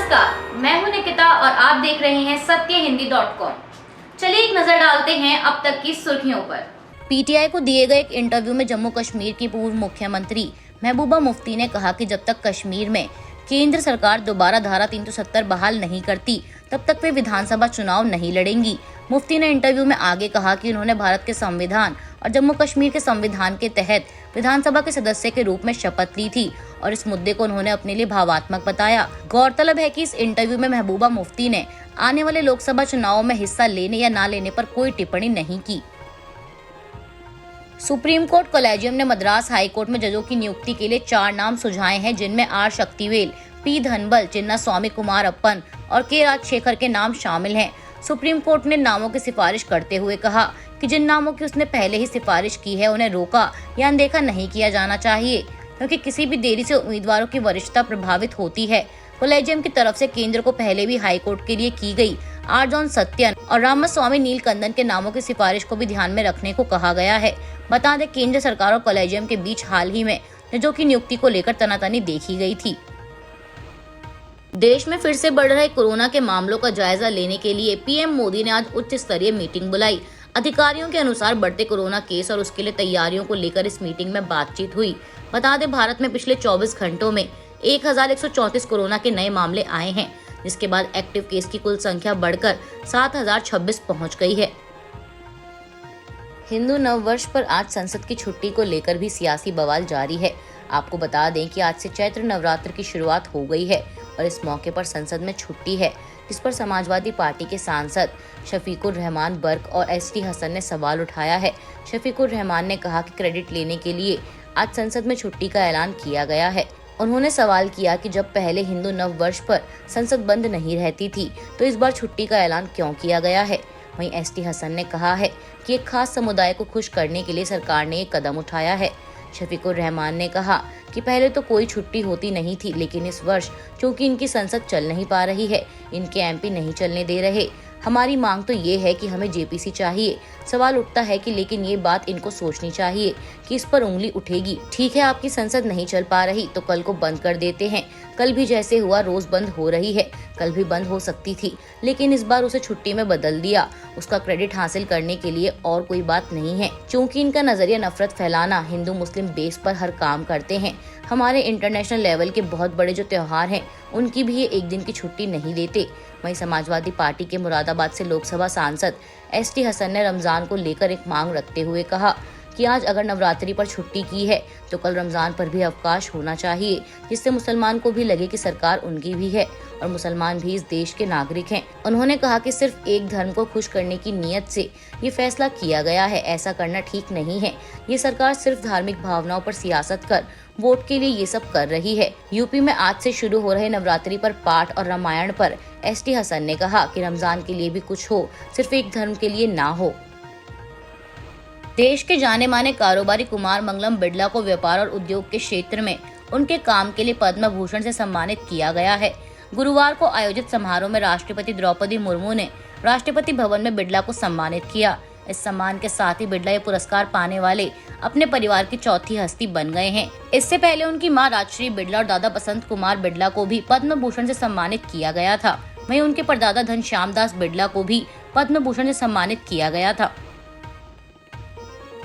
नमस्कार, मैं हूं निकिता और आप देख रहे हैं सत्यहिंदी.com। चलिए एक नजर डालते हैं अब तक की सुर्खियों पर। पीटीआई को दिए गए एक इंटरव्यू में जम्मू कश्मीर की पूर्व मुख्यमंत्री महबूबा मुफ्ती ने कहा कि जब तक कश्मीर में केंद्र सरकार दोबारा धारा 370 बहाल नहीं करती तब तक वे विधानसभा चुनाव नहीं लड़ेंगी। मुफ्ती ने इंटरव्यू में आगे कहा कि उन्होंने भारत के संविधान और जम्मू कश्मीर के संविधान के तहत विधानसभा के सदस्य के रूप में शपथ ली थी और इस मुद्दे को उन्होंने अपने लिए भावात्मक बताया। गौरतलब है कि इस इंटरव्यू में महबूबा मुफ्ती ने आने वाले लोकसभा चुनावों में हिस्सा लेने या न लेने पर कोई टिप्पणी नहीं की। सुप्रीम कोर्ट कॉलेजियम ने मद्रास हाई कोर्ट में जजों की नियुक्ति के लिए 4 नाम सुझाए हैं, जिनमें आर शक्तिवेल, पी धनबल, चिन्ना स्वामी कुमार अप्पन और के राजशेखर के नाम शामिल हैं। सुप्रीम कोर्ट ने नामों की सिफारिश करते हुए कहा कि जिन नामों की उसने पहले ही सिफारिश की है उन्हें रोका या अनदेखा नहीं किया जाना चाहिए, क्योंकि किसी भी देरी से उम्मीदवारों की वरिष्ठता प्रभावित होती है। कॉलेजियम की तरफ से केंद्र को पहले भी हाई कोर्ट के लिए की गई आर जॉन सत्यन और रामास्वामी नीलकंदन के नामों की सिफारिश को भी ध्यान में रखने को कहा गया है। बता दें, केंद्र सरकार और कॉलेजियम के बीच हाल ही में जजों की नियुक्ति को लेकर तनातनी देखी गई थी। देश में फिर से बढ़ रहे कोरोना के मामलों का जायजा लेने के लिए पीएम मोदी ने आज उच्च स्तरीय मीटिंग बुलाई। अधिकारियों के अनुसार बढ़ते कोरोना केस और उसके लिए तैयारियों को लेकर इस मीटिंग में बातचीत हुई। बता दें, भारत में पिछले 24 घंटों में 1134 कोरोना के नए मामले आए हैं, जिसके बाद एक्टिव केस की कुल संख्या बढ़कर 7026 पहुंच गई है। हिंदू नववर्ष पर आज संसद की छुट्टी को लेकर भी सियासी बवाल जारी है। आपको बता दें कि आज से चैत्र नवरात्र की शुरुआत हो गई है और इस मौके पर संसद में छुट्टी है, जिस पर समाजवादी पार्टी के सांसद शफीकुर रहमान बर्क और एसटी हसन ने सवाल उठाया है। शफीकुर रहमान ने कहा कि क्रेडिट लेने के लिए आज संसद में छुट्टी का ऐलान किया गया है। उन्होंने सवाल किया कि जब पहले हिंदू नववर्ष पर संसद बंद नहीं रहती थी तो इस बार छुट्टी का ऐलान क्यों किया गया है। वहीं एसटी हसन ने कहा है कि एक खास समुदाय को खुश करने के लिए सरकार ने एक कदम उठाया है। शफीकुर रहमान ने कहा कि पहले तो कोई छुट्टी होती नहीं थी, लेकिन इस वर्ष चूंकि इनकी संसद चल नहीं पा रही है, इनके एमपी नहीं चलने दे रहे, हमारी मांग तो ये है कि हमें जेपीसी चाहिए। सवाल उठता है कि लेकिन ये बात इनको सोचनी चाहिए कि इस पर उंगली उठेगी। ठीक है, आपकी संसद नहीं चल पा रही तो कल को बंद कर देते हैं। कल भी जैसे हुआ रोज बंद हो रही है, कल भी बंद हो सकती थी, लेकिन इस बार उसे छुट्टी में बदल दिया। उसका क्रेडिट हासिल करने के लिए और कोई बात नहीं है। चूंकि इनका नजरिया नफरत फैलाना, हिंदू मुस्लिम बेस पर हर काम करते हैं। हमारे इंटरनेशनल लेवल के बहुत बड़े जो त्योहार हैं उनकी भी ये एक दिन की छुट्टी नहीं देते। वहीं समाजवादी पार्टी के मुरादाबाद से लोकसभा सांसद एसटी हसन ने रमजान को लेकर एक मांग रखते हुए कहा कि आज अगर नवरात्रि पर छुट्टी की है तो कल रमजान पर भी अवकाश होना चाहिए, जिससे मुसलमान को भी लगे कि सरकार उनकी भी है और मुसलमान भी इस देश के नागरिक हैं। उन्होंने कहा कि सिर्फ एक धर्म को खुश करने की नीयत से ये फैसला किया गया है, ऐसा करना ठीक नहीं है। ये सरकार सिर्फ धार्मिक भावनाओं पर सियासत कर वोट के लिए ये सब कर रही है। यूपी में आज से शुरू हो रहे नवरात्रि पर पाठ और रामायण पर एसटी हसन ने कहा कि रमजान के लिए भी कुछ हो, सिर्फ एक धर्म के लिए ना हो। देश के जाने माने कारोबारी कुमार मंगलम बिड़ला को व्यापार और उद्योग के क्षेत्र में उनके काम के लिए पद्म भूषण से सम्मानित किया गया है। गुरुवार को आयोजित समारोह में राष्ट्रपति द्रौपदी मुर्मू ने राष्ट्रपति भवन में बिड़ला को सम्मानित किया। इस सम्मान के साथ ही बिड़ला ये पुरस्कार पाने वाले अपने परिवार की चौथी हस्ती बन गए हैं। इससे पहले उनकी मां राजश्री बिड़ला और दादा बसंत कुमार बिड़ला को भी पद्म भूषण से सम्मानित किया गया था। वहीं उनके परदादा घनश्याम दास बिड़ला को भी पद्म भूषण से सम्मानित किया गया था।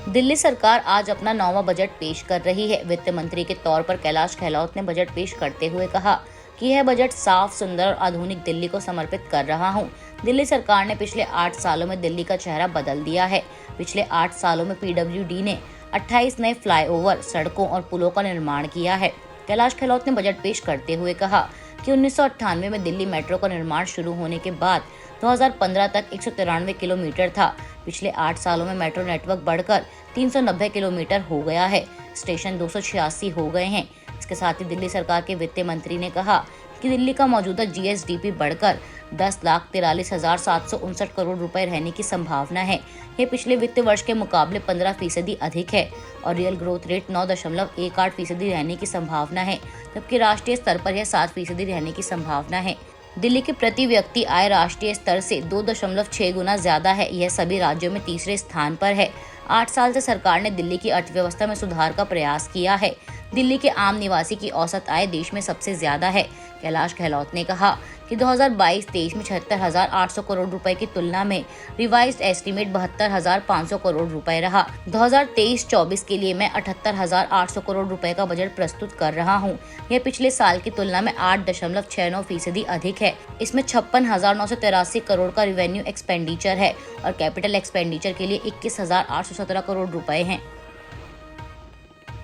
दिल्ली सरकार आज अपना 9वां बजट पेश कर रही है। वित्त मंत्री के तौर पर कैलाश गहलोत ने बजट पेश करते हुए कहा कि यह बजट साफ, सुंदर और आधुनिक दिल्ली को समर्पित कर रहा हूं। दिल्ली सरकार ने पिछले 8 सालों में दिल्ली का चेहरा बदल दिया है। पिछले 8 सालों में पीडब्ल्यूडी ने 28 नए फ्लाईओवर, सड़कों और पुलों का निर्माण किया है। कैलाश गहलोत ने बजट पेश करते हुए कहा कि 1998 में दिल्ली मेट्रो का निर्माण शुरू होने के बाद 2015 तक 193 किलोमीटर था। पिछले 8 सालों में मेट्रो नेटवर्क बढ़कर 390 किलोमीटर हो गया है। स्टेशन 286 हो गए हैं। इसके साथ ही दिल्ली सरकार के वित्त मंत्री ने कहा कि दिल्ली का मौजूदा जीएसडीपी बढ़कर 10,43,759 करोड़ रुपए रहने की संभावना है। ये पिछले वित्त वर्ष के मुकाबले 15% अधिक है और रियल ग्रोथ रेट 9.18% रहने की संभावना है, जबकि राष्ट्रीय स्तर पर यह 7% रहने की संभावना है। दिल्ली की प्रति व्यक्ति आय राष्ट्रीय स्तर से 2.6 गुना ज्यादा है। यह सभी राज्यों में तीसरे स्थान पर है। 8 साल से सरकार ने दिल्ली की अर्थव्यवस्था में सुधार का प्रयास किया है। दिल्ली के आम निवासी की औसत आय देश में सबसे ज्यादा है। कैलाश गहलोत ने कहा कि 2022-23 में 76,800 करोड़ रुपए की तुलना में रिवाइज्ड एस्टीमेट 72,500 करोड़ रुपए रहा। 2023-24 के लिए मैं 78,800 करोड़ रुपए का बजट प्रस्तुत कर रहा हूं। यह पिछले साल की तुलना में 8.69% अधिक है। इसमें 56,983 करोड़ का रेवेन्यू एक्सपेंडिचर है और कैपिटल एक्सपेंडिचर के लिए 21,817 करोड़ रुपए हैं।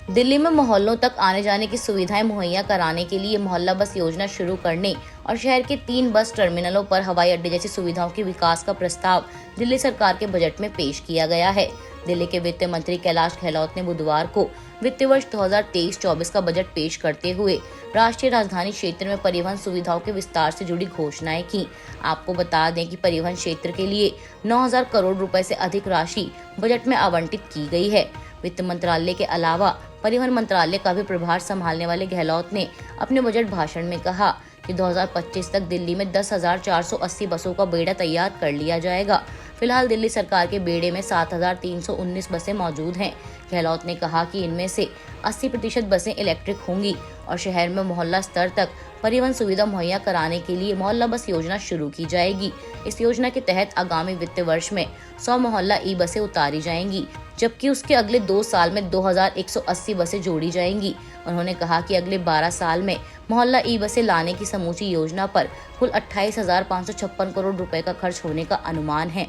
दिल्ली में मोहल्लों तक आने जाने की सुविधाएं मुहैया कराने के लिए मोहल्ला बस योजना शुरू करने और शहर के 3 बस टर्मिनलों पर हवाई अड्डे जैसी सुविधाओं के विकास का प्रस्ताव दिल्ली सरकार के बजट में पेश किया गया है। दिल्ली के वित्त मंत्री कैलाश गहलोत ने बुधवार को वित्त वर्ष 2023-24 का बजट पेश करते हुए राष्ट्रीय राजधानी क्षेत्र में परिवहन सुविधाओं के विस्तार से जुड़ी घोषणाएं की। आपको बता दें कि परिवहन क्षेत्र के लिए 9,000 करोड़ रुपए से अधिक राशि बजट में आवंटित की गई है। वित्त मंत्रालय के अलावा परिवहन मंत्रालय का भी प्रभार संभालने वाले गहलोत ने अपने बजट भाषण में कहा कि 2025 तक दिल्ली में 10,480 बसों का बेड़ा तैयार कर लिया जाएगा। फिलहाल दिल्ली सरकार के बेड़े में 7,319 बसें मौजूद हैं। गहलोत ने कहा कि इनमें से 80% बसें इलेक्ट्रिक होंगी और शहर में मोहल्ला स्तर तक परिवहन सुविधा मुहैया कराने के लिए मोहल्ला बस योजना शुरू की जाएगी। इस योजना के तहत आगामी वित्त वर्ष में 100 मोहल्ला ई बसें उतारी जाएंगी, जबकि उसके अगले 2 साल में 2,180 बसें जोड़ी जाएंगी। उन्होंने कहा कि अगले 12 साल में मोहल्ला ई बसें लाने की समूची योजना पर कुल 28,556 करोड़ रुपए का खर्च होने का अनुमान है।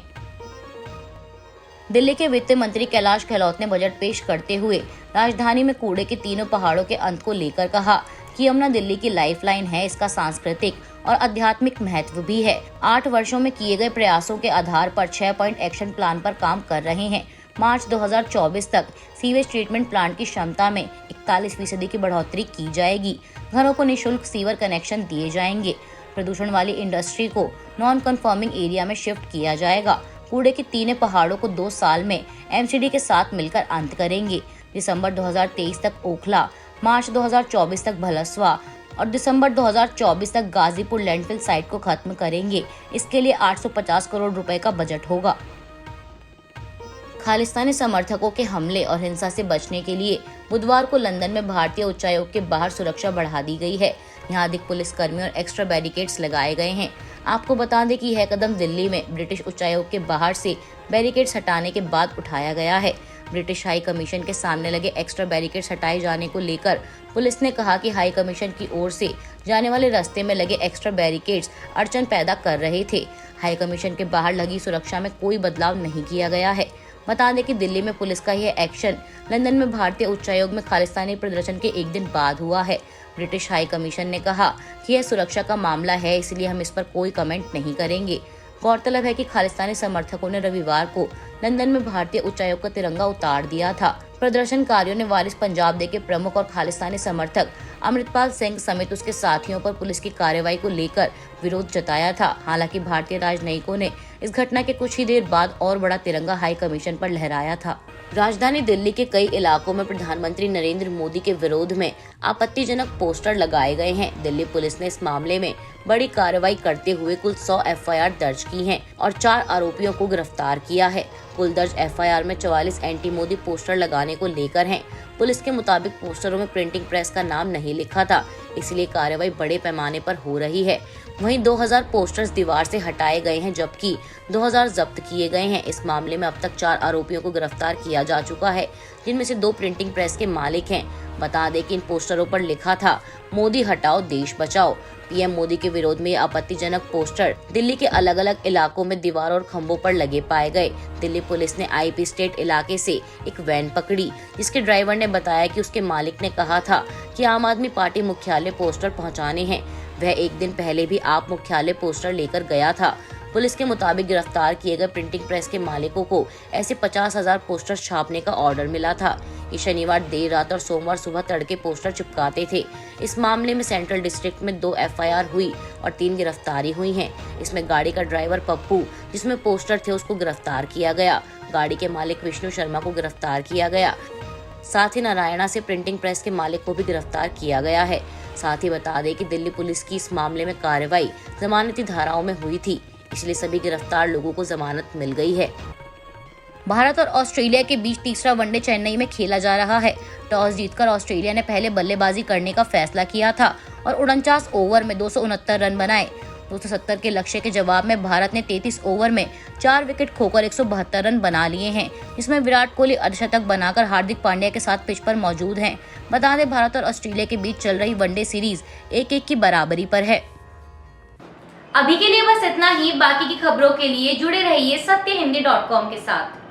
दिल्ली के वित्त मंत्री कैलाश गहलोत ने बजट पेश करते हुए राजधानी में कूड़े के तीनों पहाड़ों के अंत को लेकर कहा कि यमुना दिल्ली की लाइफलाइन है। इसका सांस्कृतिक और आध्यात्मिक महत्व भी है। 8 वर्षों में किए गए प्रयासों के आधार पर 6 पॉइंट एक्शन प्लान पर काम कर रहे हैं। मार्च 2024 तक सीवेज ट्रीटमेंट प्लांट की क्षमता में 41% की बढ़ोतरी की जाएगी। घरों को निःशुल्क सीवर कनेक्शन दिए जाएंगे। प्रदूषण वाली इंडस्ट्री को नॉन कन्फर्मिंग एरिया में शिफ्ट किया जाएगा। कूड़े के तीनों पहाड़ों को 2 साल में एमसीडी के साथ मिलकर अंत करेंगे। दिसंबर 2023 तक ओखला, मार्च 2024 तक भलसवा और दिसंबर 2024 तक गाजीपुर लैंडफिल साइट को खत्म करेंगे। इसके लिए 850 करोड़ रुपए का बजट होगा। खालिस्तानी समर्थकों के हमले और हिंसा से बचने के लिए बुधवार को लंदन में भारतीय उच्चायोग के बाहर सुरक्षा बढ़ा दी गई है। यहाँ अधिक पुलिसकर्मी और एक्स्ट्रा बैरिकेड्स लगाए गए हैं। आपको बता दें कि यह कदम दिल्ली में ब्रिटिश उच्चायोग के बाहर से बैरिकेड्स हटाने के बाद उठाया गया है। ब्रिटिश हाई कमीशन के सामने लगे एक्स्ट्रा बैरिकेड्स हटाए जाने को लेकर पुलिस ने कहा कि हाई कमीशन की ओर से जाने वाले रास्ते में लगे एक्स्ट्रा बैरिकेड्स अड़चन पैदा कर रहे थे। हाई कमीशन के बाहर लगी सुरक्षा में कोई बदलाव नहीं किया गया है। बता दें कि दिल्ली में पुलिस का यह एक्शन लंदन में भारतीय उच्चायोग में खालिस्तानी प्रदर्शन के एक दिन बाद हुआ है। ब्रिटिश हाई कमीशन ने कहा कि यह सुरक्षा का मामला है, इसलिए हम इस पर कोई कमेंट नहीं करेंगे। गौरतलब है कि खालिस्तानी समर्थकों ने रविवार को लंदन में भारतीय उच्चायोग का तिरंगा उतार दिया था। प्रदर्शनकारियों ने वारिस पंजाब डे के प्रमुख और खालिस्तानी समर्थक अमृतपाल सिंह समेत उसके साथियों पर पुलिस की कार्रवाई को लेकर विरोध जताया था। हालांकि भारतीय राजनयिकों ने इस घटना के कुछ ही देर बाद और बड़ा तिरंगा हाई कमीशन पर लहराया था। राजधानी दिल्ली के कई इलाकों में प्रधानमंत्री नरेंद्र मोदी के विरोध में आपत्तिजनक पोस्टर लगाए गए हैं। दिल्ली पुलिस ने इस मामले में बड़ी कार्रवाई करते हुए कुल 100 एफआईआर दर्ज की हैं और 4 आरोपियों को गिरफ्तार किया है। कुल दर्ज एफआईआर में 44 एंटी मोदी पोस्टर लगाने को लेकर हैं। पुलिस के मुताबिक पोस्टरों में प्रिंटिंग प्रेस का नाम नहीं लिखा था, इसलिए कार्रवाई बड़े पैमाने पर हो रही है। वहीं 2000 पोस्टर्स दीवार से हटाए गए हैं, जबकि 2000 जब्त किए गए हैं। इस मामले में अब तक 4 आरोपियों को गिरफ्तार किया जा चुका है, जिनमें से 2 प्रिंटिंग प्रेस के मालिक हैं। बता दें कि इन पोस्टरों पर लिखा था, मोदी हटाओ देश बचाओ। पीएम मोदी के विरोध में आपत्तिजनक पोस्टर दिल्ली के अलग अलग इलाकों में दीवार और खंभों पर लगे पाए गए। दिल्ली पुलिस ने आईपी स्टेट इलाके से एक वैन पकड़ी, जिसके ड्राइवर ने बताया कि उसके मालिक ने कहा था कि आम आदमी पार्टी मुख्यालय पोस्टर पहुंचाने हैं। वह एक दिन पहले भी आप मुख्यालय पोस्टर लेकर गया था। पुलिस के मुताबिक गिरफ्तार किए गए प्रिंटिंग प्रेस के मालिकों को ऐसे 50,000 पोस्टर छापने का ऑर्डर मिला था। ये शनिवार देर रात और सोमवार सुबह तड़के पोस्टर चिपकाते थे। इस मामले में सेंट्रल डिस्ट्रिक्ट में 2 एफआईआर हुई और 3 गिरफ्तारी हुई हैं। इसमें गाड़ी का ड्राइवर पप्पू, जिसमें पोस्टर थे, उसको गिरफ्तार किया गया। गाड़ी के मालिक विष्णु शर्मा को गिरफ्तार किया गया। साथ ही नारायणा से प्रिंटिंग प्रेस के मालिक को भी गिरफ्तार किया गया है। साथ ही बता दें कि दिल्ली पुलिस की इस मामले में कार्रवाई जमानती धाराओं में हुई थी, इसलिए सभी गिरफ्तार लोगों को जमानत मिल गई है। भारत और ऑस्ट्रेलिया के बीच तीसरा वनडे चेन्नई में खेला जा रहा है। टॉस जीतकर ऑस्ट्रेलिया ने पहले बल्लेबाजी करने का फैसला किया था और 49 ओवर में 269 रन बनाए। 270 के लक्ष्य के जवाब में भारत ने 33 ओवर में 4 विकेट खोकर 172 रन बना लिए हैं, जिसमें विराट कोहली अर्धशतक बनाकर हार्दिक पांड्या के साथ पिच पर मौजूद हैं। बता दें, भारत और ऑस्ट्रेलिया के बीच चल रही वनडे सीरीज 1-1 की बराबरी पर है। अभी के लिए बस इतना ही। बाकी की खबरों के लिए जुड़े रहिए सत्यहिंदी.com के साथ।